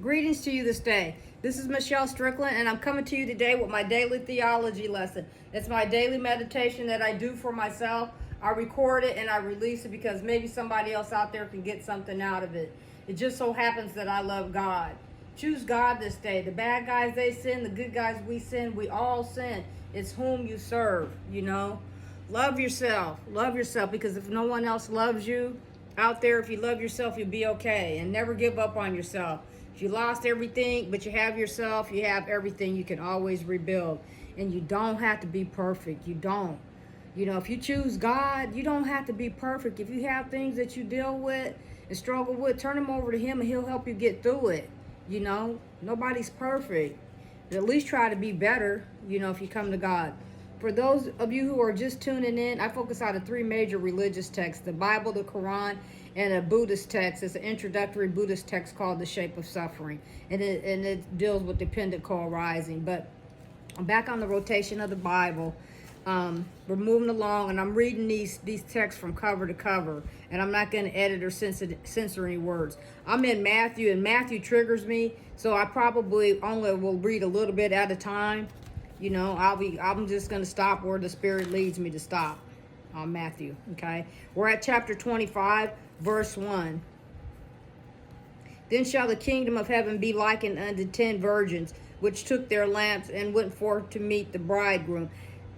Greetings to you this day. This is Michelle Strickland, and I'm coming to you today with my daily theology lesson. It's my daily meditation that I do for myself. I record it and I release it because maybe somebody else out there can get something out of it. It just so happens that I love God. Choose God this day. The bad guys, they sin. The good guys, we sin. We all sin. It's whom you serve, you know. Love yourself. Love yourself, because if no one else loves you out there, if you love yourself, you'll be okay. And never give up on yourself. If you lost everything, but you have yourself, you have everything. You can always rebuild. And you don't have to be perfect. You don't. You know, if you choose God, you don't have to be perfect. If you have things that you deal with and struggle with, turn them over to Him and He'll help you get through it. You know, nobody's perfect. But at least try to be better, you know, if you come to God. For those of you who are just tuning in, I focus out of three major religious texts: the Bible, the Quran, and a Buddhist text. It's an introductory Buddhist text called The Shape of Suffering. And it deals with dependent co-arising. But I'm back on the rotation of the Bible. We're moving along, and I'm reading these texts from cover to cover, and I'm not going to edit or censor any words. I'm in Matthew, and Matthew triggers me, so I probably only will read a little bit at a time. You know, I'm just going to stop where the Spirit leads me to stop on Matthew. Okay, we're at chapter 25, verse 1. Then shall the kingdom of heaven be likened unto 10 virgins, which took their lamps and went forth to meet the bridegroom.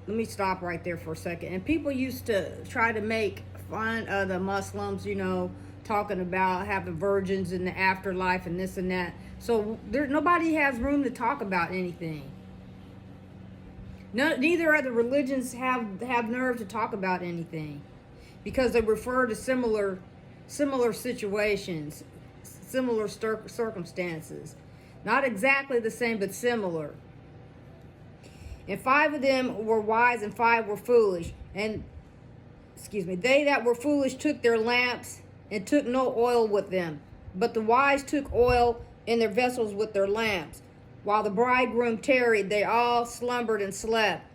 Let me stop right there for a second. And people used to try to make fun of the Muslims, you know, talking about having virgins in the afterlife and this and that. So nobody has room to talk about anything. Neither of the religions have nerve to talk about anything, because they refer to similar situations, similar circumstances. Not exactly the same, but similar. And 5 of them were wise and 5 were foolish. And, they that were foolish took their lamps and took no oil with them. But the wise took oil in their vessels with their lamps. While the bridegroom tarried, they all slumbered and slept.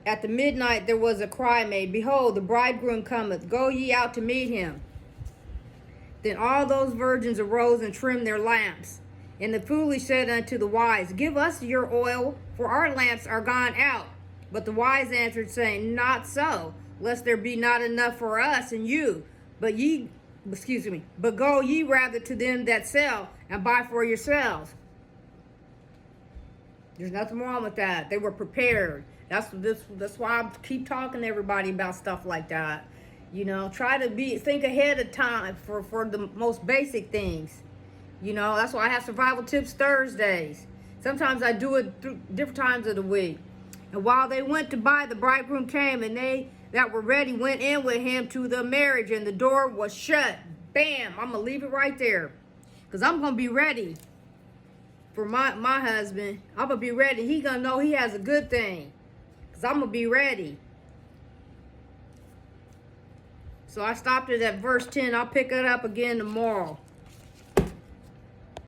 At the midnight there was a cry made, Behold, the bridegroom cometh, go ye out to meet him. Then all those virgins arose and trimmed their lamps. And the foolish said unto the wise, Give us your oil, for our lamps are gone out. But the wise answered, saying, Not so, lest there be not enough for us and you. But go ye rather to them that sell, and buy for yourselves. There's nothing wrong with that. They were prepared. That's why I keep talking to everybody about stuff like that. You know, try to think ahead of time for the most basic things. You know, that's why I have Survival Tips Thursdays. Sometimes I do it through different times of the week. And while they went to buy, the bridegroom came, and they that were ready went in with him to the marriage, and the door was shut. Bam! I'm going to leave it right there, because I'm going to be ready for my husband. I'm going to be ready. He going to know he has a good thing, because I'm going to be ready. So I stopped it at verse 10. I'll pick it up again tomorrow.